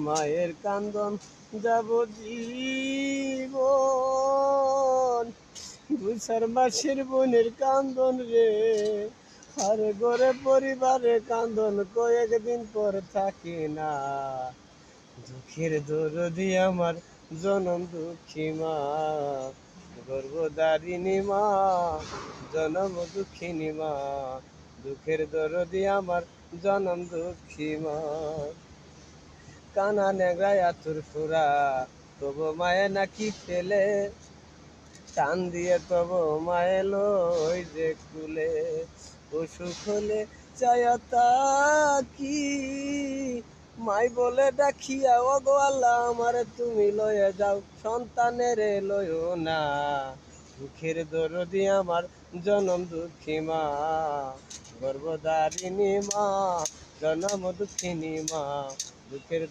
মায়ের কান্দন যাব জীবন, 2-4 মাসের বোনের কান্দন রে। আর ঘরে পরিবারে কান্দন কয়েকদিন পর থাকে না। দুঃখের দরদি আমার জনম দুঃখী মা, গর্ভধারিণী মা, জনম দুঃখিনী মা। দুঃখের দরদি আমার জনম দুঃখী মা। কানা নেগড়ায় আতুর ফুরা, তবু মায়ে নাকি ফেলে, টান দিয়ে তবু মায়ে লই যে কুলে। অসুখ হলে চায়া তাকি, মাই বলে ডাকিয়া ওগো আল্লাহ আমারে তুমি লয়ে যাও, সন্তানের লয়ও না। দুঃখের দরদি আমার জনম দুঃখী মা, গর্ভধারিণী মা, জনম দুঃখিনী মা। দুঃখের